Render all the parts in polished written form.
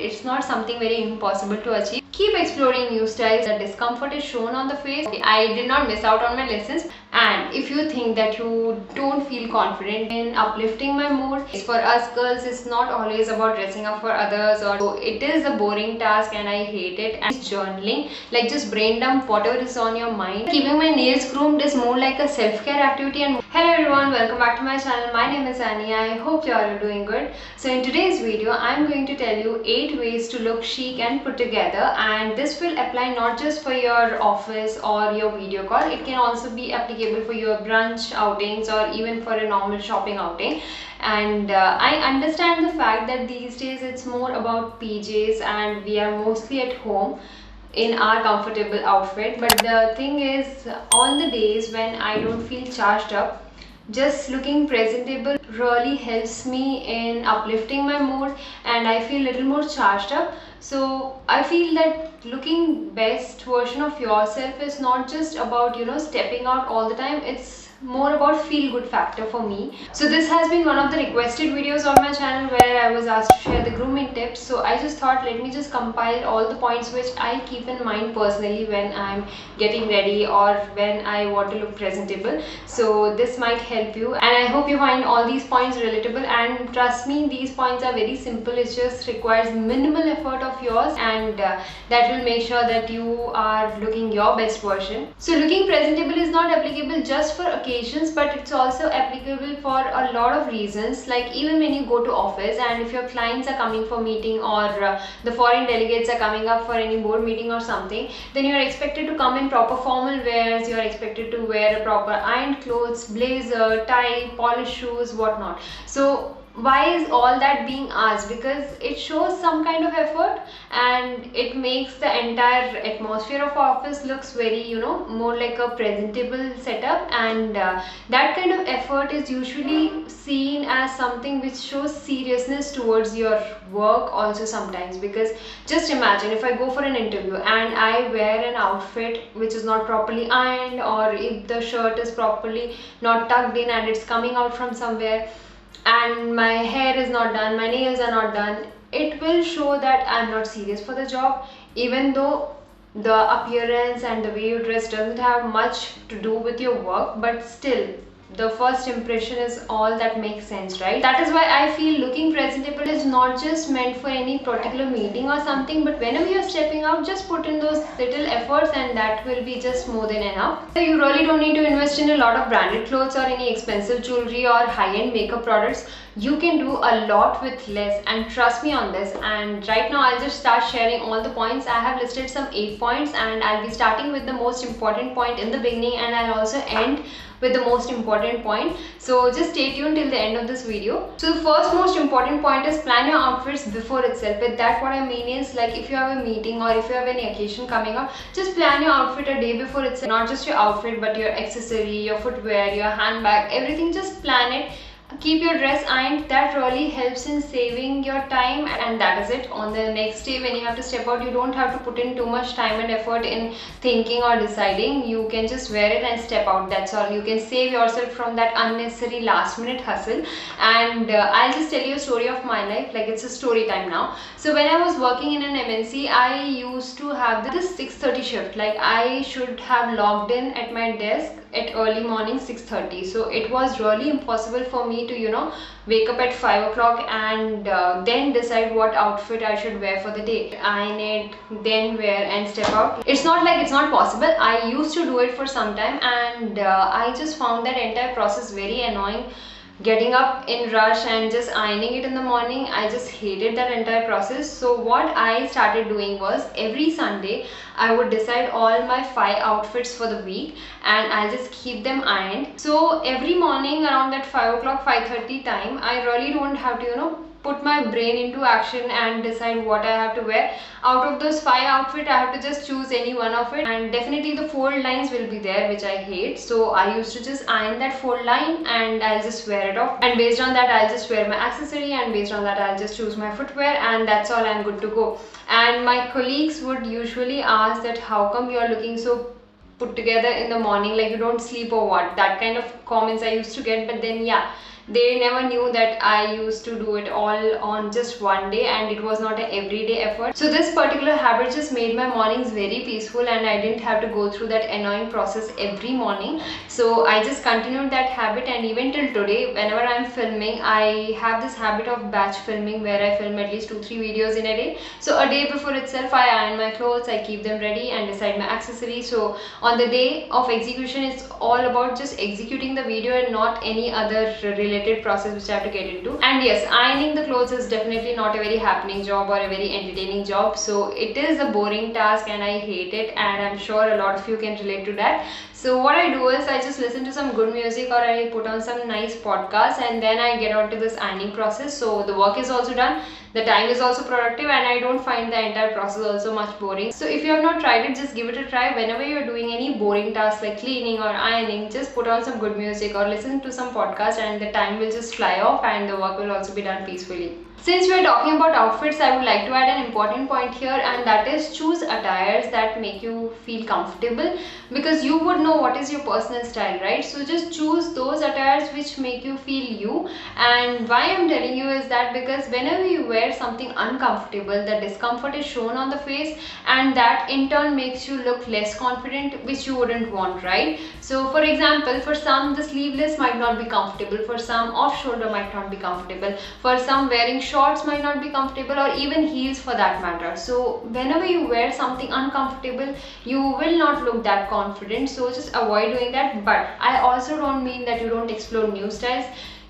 it's not something very impossible to achieve. Keep exploring new styles. The discomfort is shown on the face. I did not miss out on my lessons. And if you think that you don't feel confident in uplifting my mood, for us girls, it's not always about dressing up for others, or it is a boring task and I hate it. And journaling, like just brain dump whatever is on your mind. Keeping my nails groomed is more like a self-care activity. And hello everyone, welcome back to my channel. My name is Annie. I hope you all are doing good. So in today's video, I'm going to tell you 8 ways to look chic and put together, and this will apply not just for your office or your video call. It can also be applicable for your brunch outings or even for a normal shopping outing. And I understand the fact that these days it's more about PJs and we are mostly at home in our comfortable outfit, but the thing is, on the days when I don't feel charged up, just looking presentable really helps me in uplifting my mood and I feel a little more charged up. So I feel that looking best version of yourself is not just about, stepping out all the time. It's more about feel good factor for me. So this has been one of the requested videos on my channel where I was asked to share the grooming tips. So I just thought, let me just compile all the points which I keep in mind personally when I'm getting ready or when I want to look presentable. So this might help you, and I hope you find all these points relatable. And trust me, these points are very simple. It just requires minimal effort of yours, and that will make sure that you are looking your best version. So looking presentable is not applicable just for occasions, but it's also applicable for a lot of reasons. Like even when you go to office and if your clients are coming for meeting, or the foreign delegates are coming up for any board meeting or something, then you're expected to come in proper formal wears. You're expected to wear a proper ironed clothes, blazer, tie, polished shoes, whatnot. So why is all that being asked? Because it shows some kind of effort and it makes the entire atmosphere of office looks very, more like a presentable setup, and that kind of effort is usually seen as something which shows seriousness towards your work also sometimes. Because just imagine if I go for an interview and I wear an outfit which is not properly ironed, or if the shirt is properly not tucked in and it's coming out from somewhere, and my hair is not done, my nails are not done, it will show that I'm not serious for the job. Even though the appearance and the way you dress doesn't have much to do with your work, but still the first impression is all that makes sense, right? That is why I feel looking presentable is not just meant for any particular meeting or something, but whenever you're stepping out, just put in those little efforts and that will be just more than enough. So you really don't need to invest in a lot of branded clothes or any expensive jewelry or high-end makeup products. You can do a lot with less, and trust me on this. And right now I'll just start sharing all the points. I have listed some 8 points and I'll be starting with the most important point in the beginning, and I'll also end with the most important point. So just stay tuned till the end of this video. So the first most important point is plan your outfits before itself. With that, what I mean is, like if you have a meeting or if you have any occasion coming up, just plan your outfit a day before itself. Not just your outfit, but your accessory, your footwear, your handbag, everything. Just plan it. Keep your dress ironed. That really helps in saving your time, and that is it. On the next day when you have to step out, you don't have to put in too much time and effort in thinking or deciding. You can just wear it and step out. That's all. You can save yourself from that unnecessary last minute hustle. And I'll just tell you a story of my life, like it's a story time now. So when I was working in an MNC, I used to have this 6:30 shift. Like I should have logged in at my desk at early morning 6:30. So it was really impossible for me to wake up at 5 o'clock and then decide what outfit I should wear for the day, iron it, then wear and step out. It's not like it's not possible. I used to do it for some time, and I just found that entire process very annoying. Getting up in rush and just ironing it in the morning, I just hated that entire process. So what I started doing was, every Sunday I would decide all my 5 outfits for the week and I'll just keep them ironed. So every morning around that 5 o'clock, 5:30 time, I really don't have to put my brain into action and decide what I have to wear. Out of those 5 outfits, I have to just choose any one of it, and definitely the fold lines will be there, which I hate. So I used to just iron that fold line and I'll just wear it off, and based on that I'll just wear my accessory, and based on that I'll just choose my footwear, and that's all. I'm good to go. And my colleagues would usually ask that how come you're looking so put together in the morning, like you don't sleep or what? That kind of comments I used to get. But then yeah, They never knew that I used to do it all on just one day, and it was not an everyday effort. So this particular habit just made my mornings very peaceful, and I didn't have to go through that annoying process every morning. So I just continued that habit, and even till today, whenever I'm filming, I have this habit of batch filming where I film at least 2-3 videos in a day. So a day before itself, I iron my clothes, I keep them ready and decide my accessories. So on the day of execution, it's all about just executing the video and not any other related process which I have to get into. And yes, ironing the clothes is definitely not a very happening job or a very entertaining job. So it is a boring task and I hate it, and I'm sure a lot of you can relate to that. So what I do is I just listen to some good music, or I put on some nice podcast, and then I get on to this ironing process. So the work is also done, the time is also productive, and I don't find the entire process also much boring. So if you have not tried it, just give it a try. Whenever you're doing any boring task like cleaning or ironing, just put on some good music or listen to some podcast, and the time will just fly off and the work will also be done peacefully. Since we're talking about outfits, I would like to add an important point here, and that is choose attires that make you feel comfortable, because you would know what is your personal style, right? So just choose those attires which make you feel you. And why I'm telling you is that because whenever you wear something uncomfortable, the discomfort is shown on the face, and that in turn makes you look less confident, which you wouldn't want, right? So for example, for some the sleeveless might not be comfortable, for some off shoulder might not be comfortable, for some wearing shorts might not be comfortable, or even heels for that matter. So whenever you wear something uncomfortable, you will not look that confident. So just avoid doing that. But I also don't mean that you don't explore new styles.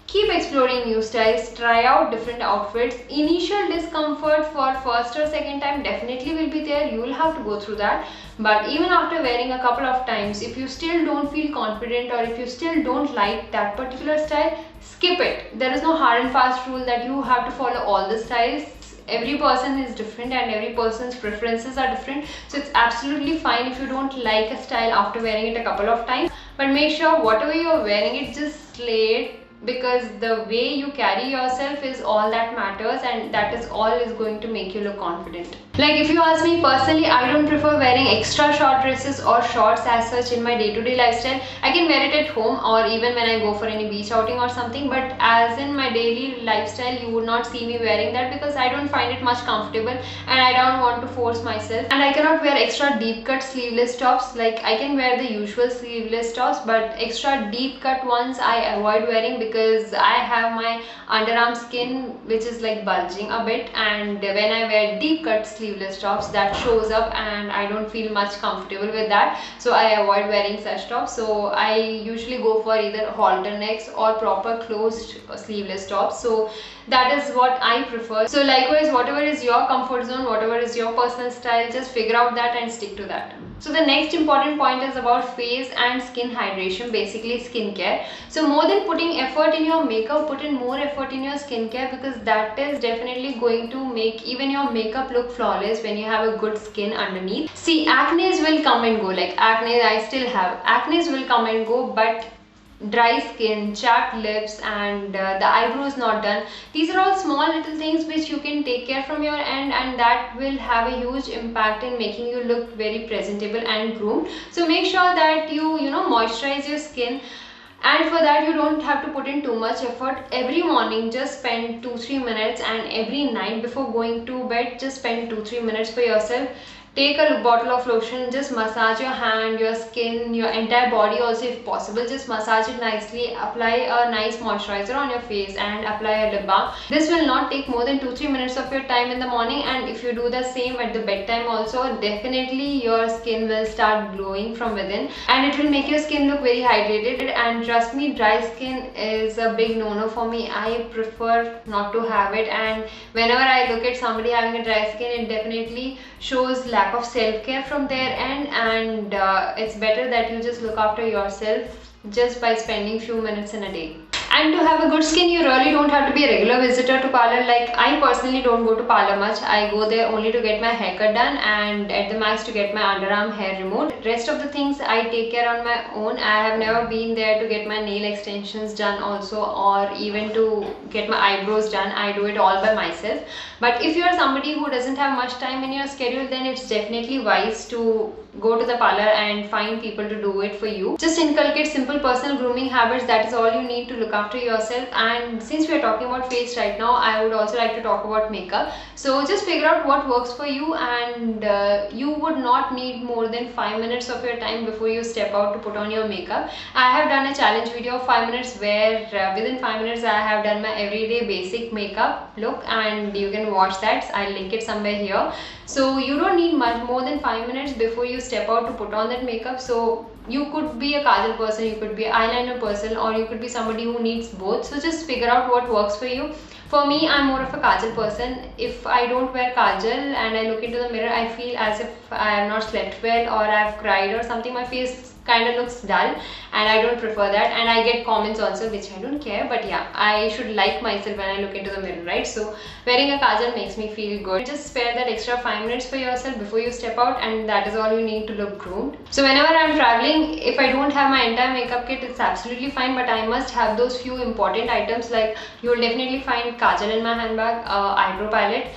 Keep exploring new styles, try out different outfits. Initial discomfort for first or second time definitely will be there, you will have to go through that. But even after wearing a couple of times, if you still don't feel confident, or if you still don't like that particular style, skip it. There is no hard and fast rule that you have to follow all the styles. Every person is different and every person's preferences are different. So it's absolutely fine if you don't like a style after wearing it a couple of times. But make sure whatever you're wearing it, just slay it, because the way you carry yourself is all that matters, and that is all is going to make you look confident. Like if you ask me personally, I don't prefer wearing extra short dresses or shorts as such in my day-to-day lifestyle. I can wear it at home or even when I go for any beach outing or something, but as in my daily lifestyle, you would not see me wearing that because I don't find it much comfortable and I don't want to force myself. And I cannot wear extra deep cut sleeveless tops. Like I can wear the usual sleeveless tops, but extra deep cut ones I avoid wearing because I have my underarm skin which is like bulging a bit, and when I wear deep cut sleeveless tops, that shows up and I don't feel much comfortable with that. So I avoid wearing such tops. So I usually go for either halter necks or proper closed sleeveless tops. So that is what I prefer. So likewise, whatever is your comfort zone, whatever is your personal style, just figure out that and stick to that. So the next important point is about face and skin hydration, basically skincare. So more than putting effort in your makeup, put in more effort in your skincare, because that is definitely going to make even your makeup look flawless when you have a good skin underneath. See, acne will come and go. Like acne, I still have. Acne will come and go, but dry skin, chapped lips, and the eyebrows not done, these are all small little things which you can take care from your end, and that will have a huge impact in making you look very presentable and groomed. So make sure that you moisturize your skin, and for that you don't have to put in too much effort. Every morning just spend 2-3 minutes, and every night before going to bed just spend 2-3 minutes for yourself. Take a bottle of lotion, just massage your hand, your skin, your entire body also if possible. Just massage it nicely, apply a nice moisturizer on your face and apply a lip balm. This will not take more than 2-3 minutes of your time in the morning, and if you do the same at the bedtime also, definitely your skin will start glowing from within and it will make your skin look very hydrated. And trust me, dry skin is a big no-no for me. I prefer not to have it, and whenever I look at somebody having a dry skin, it definitely shows lack of self-care from their end, and it's better that you just look after yourself just by spending few minutes in a day. And to have a good skin, you really don't have to be a regular visitor to parlor. Like I personally don't go to parlor much. I go there only to get my haircut done and at the max to get my underarm hair removed. Rest of the things I take care on my own. I have never been there to get my nail extensions done also, or even to get my eyebrows done. I do it all by myself. But if you are somebody who doesn't have much time in your schedule, then it's definitely wise to go to the parlor and find people to do it for you. Just inculcate simple personal grooming habits. That is all you need to look after yourself. And since we are talking about face right now, I would also like to talk about makeup. So just figure out what works for you, and you would not need more than 5 minutes of your time before you step out to put on your makeup. I have done a challenge video of 5 minutes where within 5 minutes I have done my everyday basic makeup look, and you can watch that. I'll link it somewhere here. So you don't need much more than 5 minutes before you step out to put on that makeup. So you could be a kajal person, you could be an eyeliner person, or you could be somebody who needs both. So just figure out what works for you. For me, I'm more of a kajal person. If I don't wear kajal and I look into the mirror, I feel as if I have not slept well or I've cried or something. My face kind of looks dull, and I don't prefer that. And I get comments also, which I don't care, but yeah, I should like myself when I look into the mirror, right? So wearing a kajal makes me feel good. Just spare that extra 5 minutes for yourself before you step out, and that is all you need to look groomed. So whenever I'm traveling, if I don't have my entire makeup kit, it's absolutely fine, but I must have those few important items. Like, you will definitely find kajal in my handbag, eyebrow palette.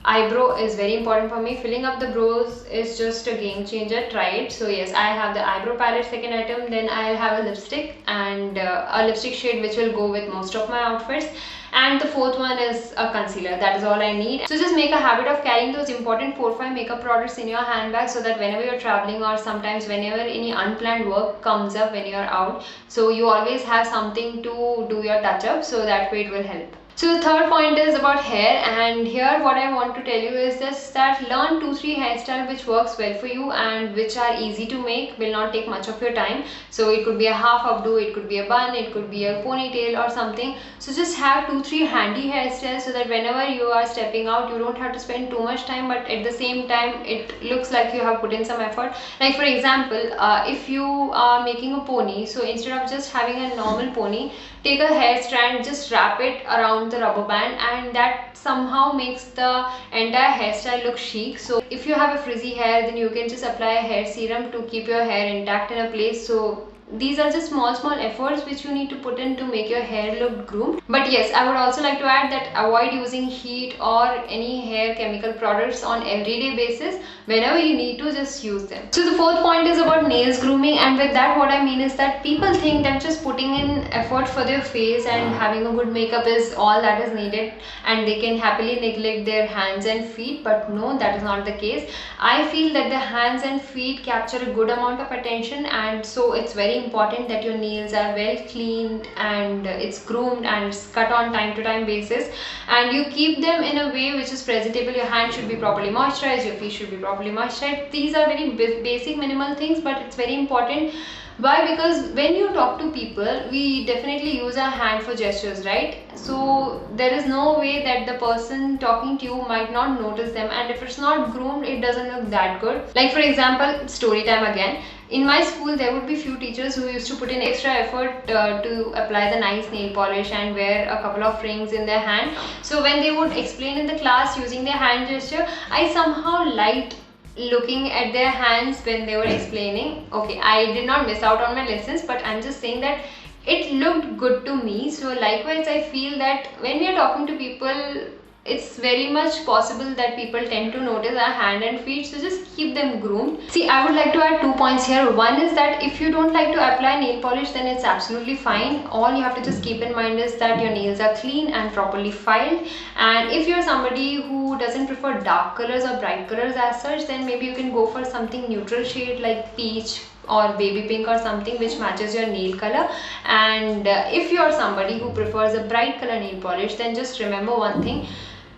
Eyebrow is very important for me. Filling up the brows is just a game changer. Try it. So yes, I have the eyebrow palette, second item. Then I'll have a lipstick, and a lipstick shade which will go with most of my outfits. And the fourth one is a concealer. That is all I need. So just make a habit of carrying those important 4-5 makeup products in your handbag, so that whenever you're traveling, or sometimes whenever any unplanned work comes up when you're out, so you always have something to do your touch up, so that way it will help. So the third point is about hair, and here what I want to tell you is this, that learn 2-3 hairstyles which works well for you and which are easy to make, will not take much of your time. So it could be a half updo, it could be a bun, it could be a ponytail or something. So just have 2-3 handy hairstyles, so that whenever you are stepping out, you don't have to spend too much time, but at the same time it looks like you have put in some effort. Like for example, if you are making a pony, so instead of just having a normal pony, take a hair strand, just wrap it around the rubber band, and that somehow makes the entire hairstyle look chic. So if you have a frizzy hair, then you can just apply a hair serum to keep your hair intact in a place. So these are just small efforts which you need to put in to make your hair look groomed. But yes, I would also like to add that avoid using heat or any hair chemical products on everyday basis. Whenever you need to, just use them. So the fourth point is about nails grooming, and with that what I mean is that people think that just putting in effort for their face and having a good makeup is all that is needed, and they can happily neglect their hands and feet. But no, that is not the case. I feel that the hands and feet capture a good amount of attention, and so it's very important that your nails are well cleaned and it's groomed and it's cut on time to time basis, and you keep them in a way which is presentable. Your hands should be properly moisturized, your feet should be properly moisturized. These are very basic minimal things, but it's very important. Why? Because when you talk to people, we definitely use our hand for gestures, right? So there is no way that the person talking to you might not notice them, and if it's not groomed, it doesn't look that good. Like for example, story time again. In my school, there would be few teachers who used to put in extra effort to apply the nice nail polish and wear a couple of rings in their hand. So when they would explain in the class using their hand gesture, I somehow liked looking at their hands when they were explaining. Okay, I did not miss out on my lessons, but I'm just saying that it looked good to me. So likewise, I feel that when we are talking to people, it's very much possible that people tend to notice our hand and feet, so just keep them groomed. See, I would like to add 2 points here. One is that if you don't like to apply nail polish, then it's absolutely fine. All you have to just keep in mind is that your nails are clean and properly filed. And if you're somebody who doesn't prefer dark colors or bright colors as such, then maybe you can go for something neutral shade like peach or baby pink or something which matches your nail color. And if you're somebody who prefers a bright color nail polish, then just remember one thing: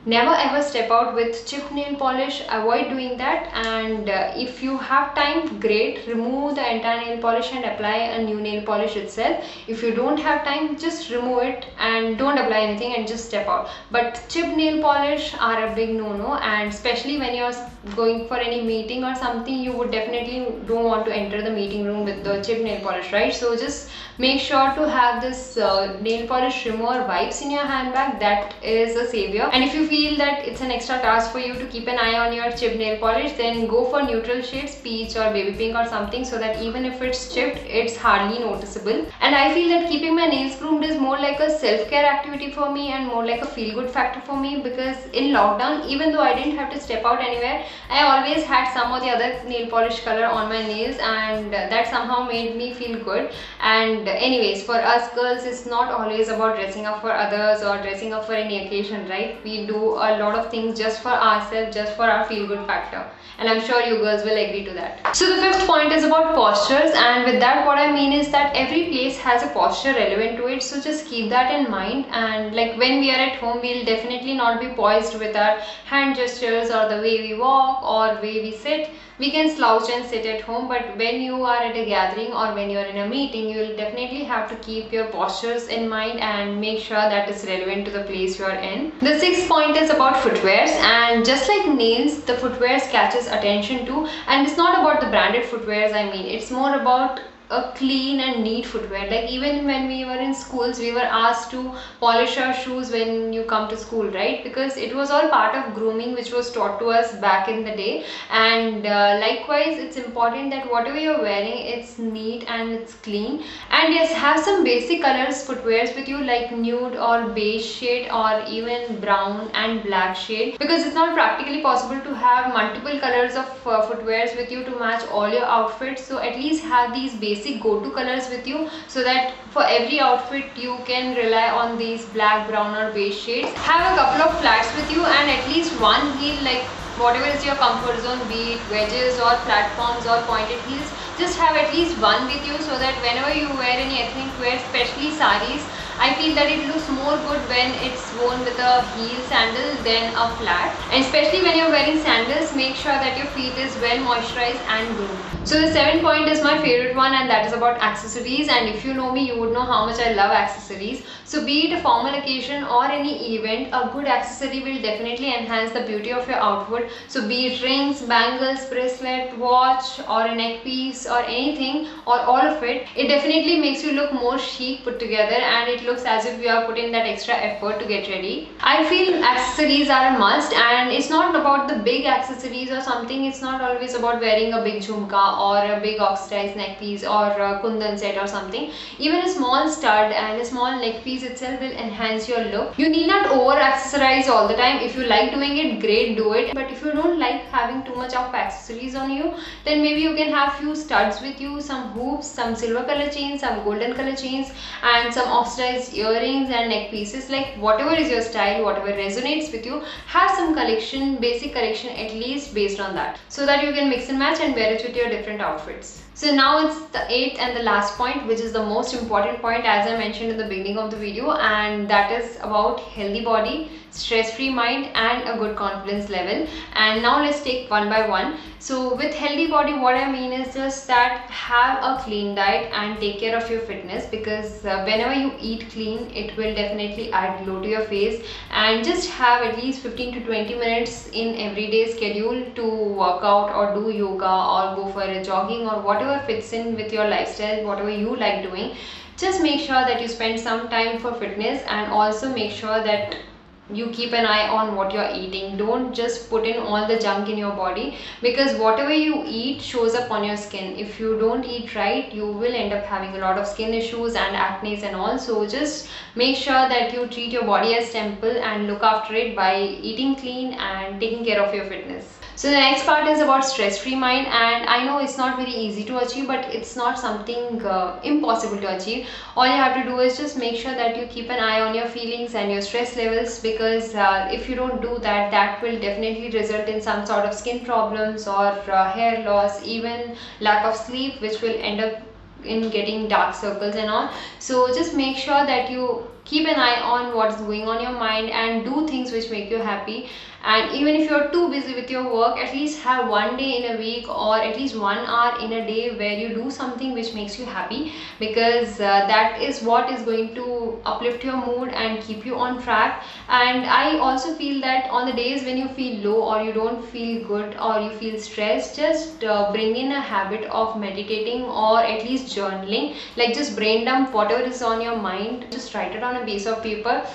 never ever step out with chip nail polish. Avoid doing that. And if you have time, great, remove the entire nail polish and apply a new nail polish itself. If you don't have time, just remove it and don't apply anything and just step out. But chip nail polish are a big no-no, and especially when you're going for any meeting or something, you would definitely don't want to enter the meeting room with the chip nail polish, right? So just make sure to have this nail polish remover wipes in your handbag. That is a savior. And if you feel that it's an extra task for you to keep an eye on your chipped nail polish, then go for neutral shades, peach or baby pink or something, so that even if it's chipped, it's hardly noticeable. And I feel that keeping my nails groomed is more like a self-care activity for me and more like a feel-good factor for me, because in lockdown, even though I didn't have to step out anywhere, I always had some or the other nail polish color on my nails, and that somehow made me feel good. And anyways, for us girls, it's not always about dressing up for others or dressing up for any occasion, right? We do a lot of things just for ourselves, just for our feel good factor, and I'm sure you girls will agree to that. So the fifth point is about postures, and with that what I mean is that every place has a posture relevant to it, so just keep that in mind. And like when we are at home, we'll definitely not be poised with our hand gestures or the way we walk or way we sit. We can slouch and sit at home, but when you are at a gathering or when you are in a meeting, you will definitely have to keep your postures in mind and make sure that it's relevant to the place you are in. The sixth point is about footwears, and just like nails, the footwears catches attention too. And it's not about the branded footwears, I mean, it's more about a clean and neat footwear. Like even when we were in schools, we were asked to polish our shoes when you come to school, right? Because it was all part of grooming which was taught to us back in the day. And likewise, it's important that whatever you're wearing, it's neat and it's clean. And yes, have some basic colors footwears with you, like nude or beige shade or even brown and black shade, because it's not practically possible to have multiple colors of footwears with you to match all your outfits. So at least have these basic go-to colors with you, so that for every outfit you can rely on these black, brown or beige shades. Have a couple of flats with you and at least one heel, like whatever is your comfort zone, be it wedges or platforms or pointed heels. Just have at least one with you, so that whenever you wear any ethnic wear, especially saris, I feel that it looks more good when it's worn with a heel sandal than a flat. And especially when you're wearing sandals, make sure that your feet is well moisturized and groomed. So the seventh point is my favorite one, and that is about accessories. And if you know me, you would know how much I love accessories. So be it a formal occasion or any event, a good accessory will definitely enhance the beauty of your outfit. So be it rings, bangles, bracelet, watch or a neck piece or anything or all of it, it definitely makes you look more chic, put together, and it looks as if you are putting that extra effort to get ready. I feel accessories are a must, and it's not about the big accessories or something. It's not always about wearing a big jhumka or a big oxidized neck piece or a kundan set or something. Even a small stud and a small neck piece itself will enhance your look. You need not over accessorize all the time. If you like doing it, great, do it. But if you don't like having too much of accessories on you, then maybe you can have few studs with you, some hoops, some silver color chains, some golden color chains, and some oxidized earrings and neck pieces. Like whatever is your style, whatever resonates with you, have some collection, basic collection at least based on that, so that you can mix and match and wear it with your different outfits. So now it's the eighth and the last point, which is the most important point, as I mentioned in the beginning of the video, and that is about healthy body, stress-free mind and a good confidence level. And now let's take one by one. So with healthy body, what I mean is just that have a clean diet and take care of your fitness, because whenever you eat clean, it will definitely add glow to your face. And just have at least 15 to 20 minutes in everyday schedule to work out or do yoga or go for a jogging or whatever fits in with your lifestyle, whatever you like doing. Just make sure that you spend some time for fitness, and also make sure that you keep an eye on what you're eating. Don't just put in all the junk in your body, because whatever you eat shows up on your skin. If you don't eat right, you will end up having a lot of skin issues and acne and all. So just make sure that you treat your body as temple and look after it by eating clean and taking care of your fitness. So the next part is about stress-free mind, and I know it's not very easy to achieve, but it's not something impossible to achieve. All you have to do is just make sure that you keep an eye on your feelings and your stress levels, because if you don't do that, that will definitely result in some sort of skin problems or hair loss, even lack of sleep, which will end up in getting dark circles and all. So just make sure that you keep an eye on what's going on in your mind and do things which make you happy. And even if you're too busy with your work, at least have one day in a week or at least 1 hour in a day where you do something which makes you happy, because that is what is going to uplift your mood and keep you on track. And I also feel that on the days when you feel low or you don't feel good or you feel stressed, just bring in a habit of meditating or at least journaling. Like just brain dump whatever is on your mind, just write it on a piece of paper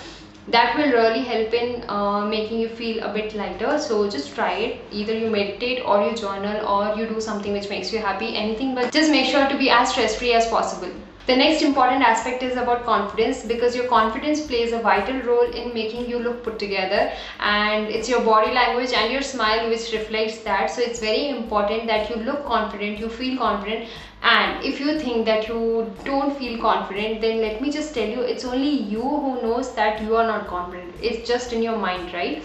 That will really help in making you feel a bit lighter. So just try it. Either you meditate or you journal or you do something which makes you happy, anything, but just make sure to be as stress free as possible. The next important aspect is about confidence, because your confidence plays a vital role in making you look put together, and it's your body language and your smile which reflects that. So it's very important that you look confident, you feel confident. And if you think that you don't feel confident, then let me just tell you, it's only you who knows that you are not confident. It's just in your mind, right?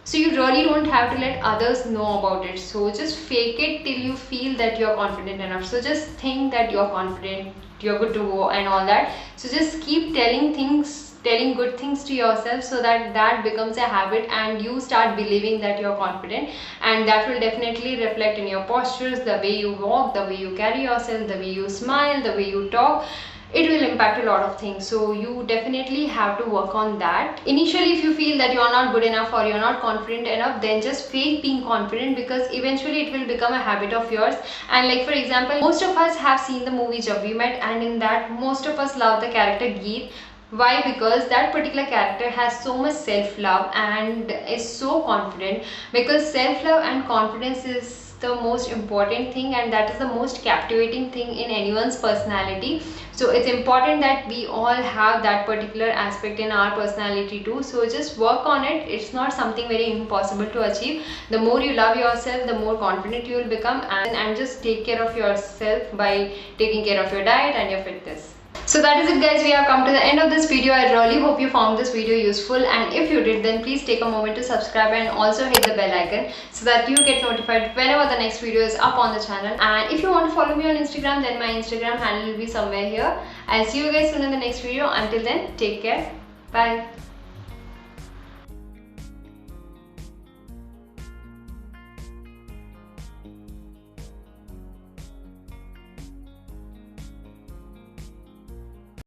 So you really don't have to let others know about it. So just fake it till you feel that you're confident enough. So just think that you're confident, you're good to go and all that. So just keep telling good things to yourself, so that that becomes a habit and you start believing that you're confident, and that will definitely reflect in your postures, the way you walk, the way you carry yourself, the way you smile, the way you talk. It will impact a lot of things. So you definitely have to work on that. Initially, if you feel that you're not good enough or you're not confident enough, then just fake being confident, because eventually it will become a habit of yours. And like for example, most of us have seen the movie Jab We Met, and in that most of us love the character Geet. Why? Because that particular character has so much self-love and is so confident, because self-love and confidence is the most important thing, and that is the most captivating thing in anyone's personality. So it's important that we all have that particular aspect in our personality too. So just work on it. It's not something very impossible to achieve. The more you love yourself, the more confident you will become, and just take care of yourself by taking care of your diet and your fitness. So that is it guys, we have come to the end of this video. I really hope you found this video useful, and if you did, then please take a moment to subscribe and also hit the bell icon so that you get notified whenever the next video is up on the channel. And if you want to follow me on Instagram, then my Instagram handle will be somewhere here. I'll see you guys soon in the next video. Until then, take care. Bye.